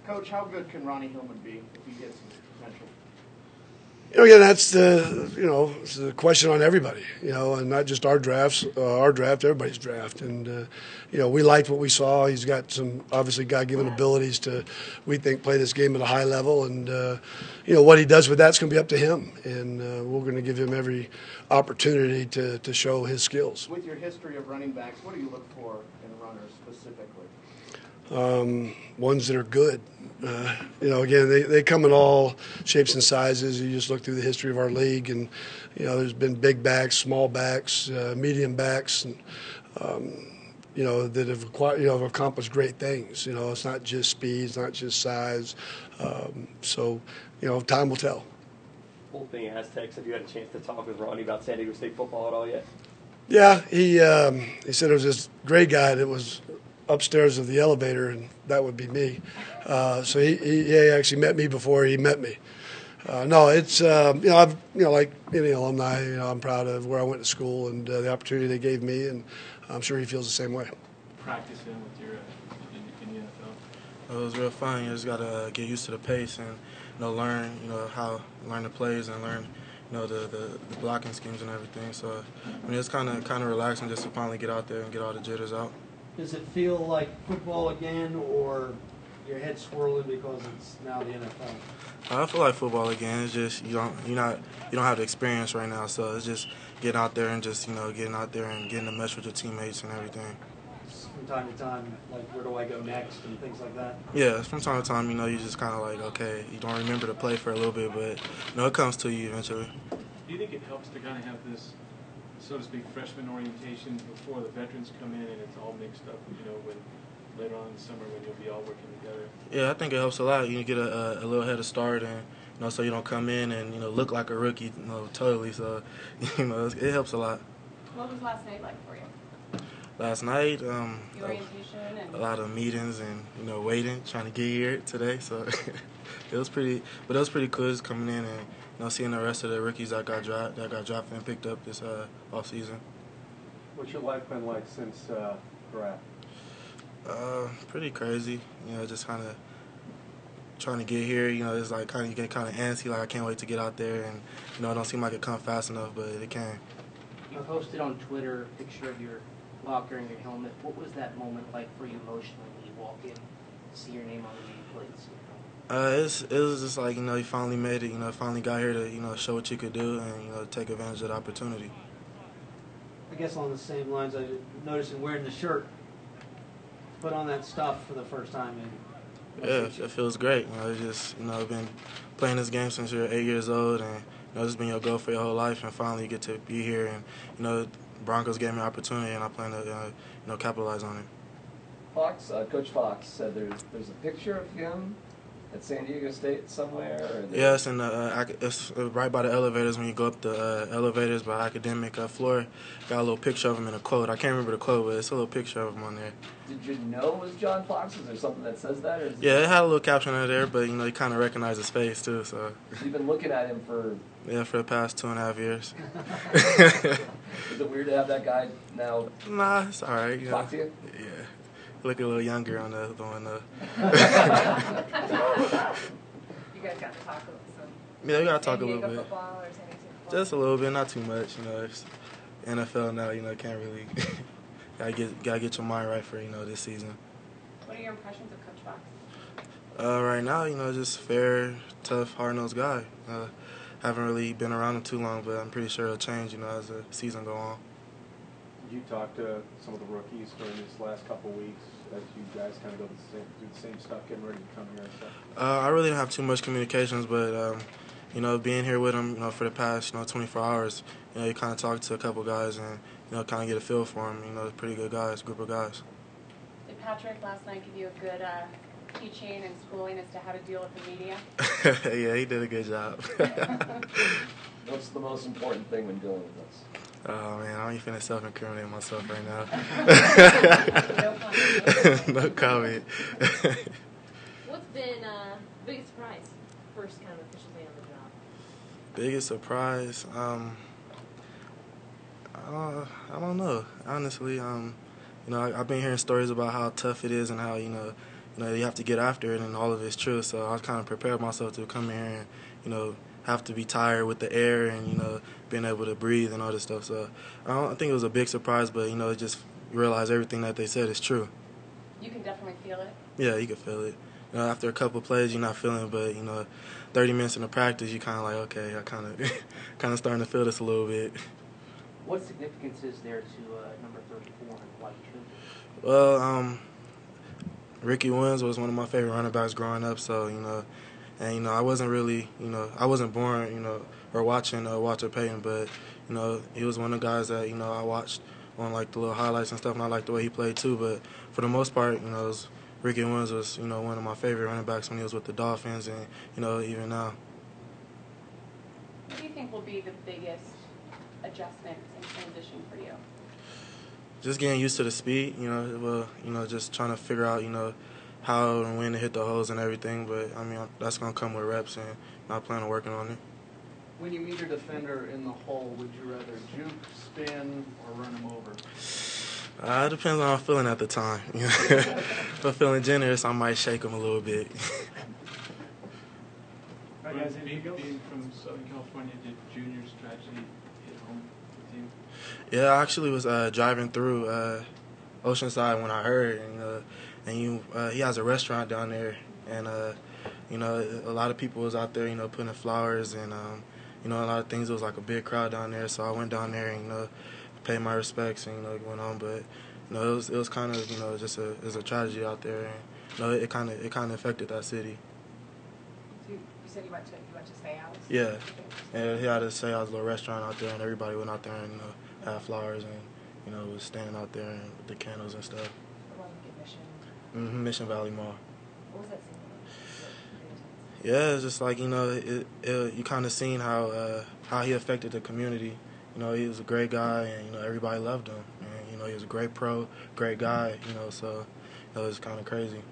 Coach, how good can Ronnie Hillman be if he gets his potential? Again, that's it's the question on everybody, and not just our draft, everybody's draft. And, we liked what we saw. He's got some, obviously, God-given abilities to, we think, play this game at a high level. And, what he does with that's going to be up to him. And we're going to give him every opportunity to show his skills. With your history of running backs, what do you look for in runners specifically? Ones that are good. Again, they come in all shapes and sizes. You just look through the history of our league, and there's been big backs, small backs, medium backs, and that have accomplished great things. It's not just speed, it's not just size. So time will tell. Whole thing Aztecs. Have you had a chance to talk with Ronnie about San Diego State football at all yet? Yeah, he said there was this great guy that was upstairs of the elevator, and that would be me. So he actually met me before he met me. No, it's I've like any alumni, I'm proud of where I went to school and the opportunity they gave me, and I'm sure he feels the same way. Practicing with your in the NFL. It was real fun. You just gotta get used to the pace and learn learn the plays and learn the blocking schemes and everything. So it's kind of relaxing just to finally get out there and get all the jitters out. Does it feel like football again, or your head swirling because it's now the NFL? I feel like football again. It's just you don't have the experience right now, so it's just getting out there and just getting out there and getting to mesh with your teammates and everything. From time to time, like where do I go next and things like that? Yeah, from time to time, you just kind of like, okay, you don't remember to play for a little bit, but it comes to you eventually. Do you think it helps to kind of have this, so to speak, freshman orientation before the veterans come in and it's all mixed up, when later on in the summer when you'll be all working together? Yeah, I think it helps a lot. You get a little head of start, and so you don't come in and look like a rookie, totally. So it helps a lot. What was last night like for you? Last night, the orientation and a lot of meetings and waiting, trying to get here today. So it was pretty cool just coming in and seeing the rest of the rookies that got drafted and picked up this off season. What's your life been like since draft? Pretty crazy. Just kind of trying to get here. It's like you get kind of antsy. Like I can't wait to get out there, and it don't seem like it come fast enough, but it can. You posted on Twitter a picture of your locker and your helmet. What was that moment like for you emotionally when you walk in, see your name on the nameplates? It was just like you finally made it. Finally got here to show what you could do and take advantage of the opportunity. I guess along the same lines, I noticed in wearing the shirt, put on that stuff for the first time. Yeah, it feels great. It's just I've been playing this game since you're 8 years old, and this has been your goal for your whole life, and finally you get to be here, and Broncos gave me an opportunity, and I plan to capitalize on it. Coach Fox said there's a picture of him at San Diego State somewhere? Yeah, it's right by the elevators when you go up the elevators by academic floor. Got a little picture of him in a quote. I can't remember the quote, but it's a little picture of him on there. Did you know it was John Fox? Is there something that says that? Or yeah, it had a little caption in there, but you kind of recognize his face too. So you've been looking at him for for the past 2.5 years. Is it weird to have that guy now? Nah, it's all right. Talk to you? Yeah. Look a little younger on the one. You guys got to talk some. Yeah, we got to talk a little bit. Football or San Diego football? Just a little bit, not too much. It's NFL now. Can't really. gotta get your mind right for this season. What are your impressions of Coach Fox? Right now, just fair, tough, hard-nosed guy. Haven't really been around him too long, but I'm pretty sure it'll change. As the season go on. Did you talk to some of the rookies during this last couple weeks as you guys kind of do the same stuff, getting ready to come here and stuff? I really didn't have too much communications, but being here with him, for the past 24 hours, you kind of talk to a couple guys and kind of get a feel for them. Pretty good guys, group of guys. Did Patrick last night give you a good teaching and schooling as to how to deal with the media? Yeah, he did a good job. What's the most important thing when dealing with this? Oh, man, I ain't finna self-incriminate myself right now. No comment. No comment. What's been biggest surprise first kind of officially on the job? Biggest surprise? I don't know. Honestly, I've been hearing stories about how tough it is and how, you know, you have to get after it, and all of it's true. So I kind of prepared myself to come here and, you know, have to be tired with the air and, you know, being able to breathe and all this stuff. So I think it was a big surprise, but, you know, just realize everything that they said is true. You can definitely feel it. Yeah, you can feel it. You know, after a couple of plays, you're not feeling it, but, you know, 30 minutes into practice, you kind of like, okay, I kind of starting to feel this a little bit. What significance is there to number 34 and why you chose it? Well, Ricky Williams was one of my favorite running backs growing up, so, you know, and, you know, I wasn't really, you know, I wasn't born, you know, or watching Walter Payton, but, you know, he was one of the guys that, you know, I watched on, like, the little highlights and stuff, and I liked the way he played too, but for the most part, you know, Ricky Williams was, you know, one of my favorite running backs when he was with the Dolphins and, you know, even now. What do you think will be the biggest adjustments and transition for you? Just getting used to the speed, you know, just trying to figure out, you know, how and when to hit the holes and everything. But, I mean, that's going to come with reps, and I plan on working on it. When you meet your defender in the hole, would you rather juke, spin, or run him over? It depends on how I'm feeling at the time. If I'm feeling generous, I might shake him a little bit. All right, guys, being from Southern California, did Junior's tragedy hit home with you? Yeah, I actually was driving through Oceanside when I heard, he has a restaurant down there, and you know, a lot of people was out there, you know, putting flowers and you know, a lot of things. It was like a big crowd down there, so I went down there and, you know, paid my respects and, you know, went on. But, you know, it was kind of, you know, just it was a tragedy out there, and, you know, it kind of affected that city. You said you went to Say Alice? Yeah, and he had a Say Alice little restaurant out there, and everybody went out there and, you know, had flowers and, you know, was standing out there and with the candles and stuff. Mission. Mission Valley Mall. What was that scene like? Yeah, it's just like, you know, you kind of seen how he affected the community. You know, he was a great guy, and, you know, everybody loved him. And, you know, he was a great pro, great guy, you know, so it was kind of crazy.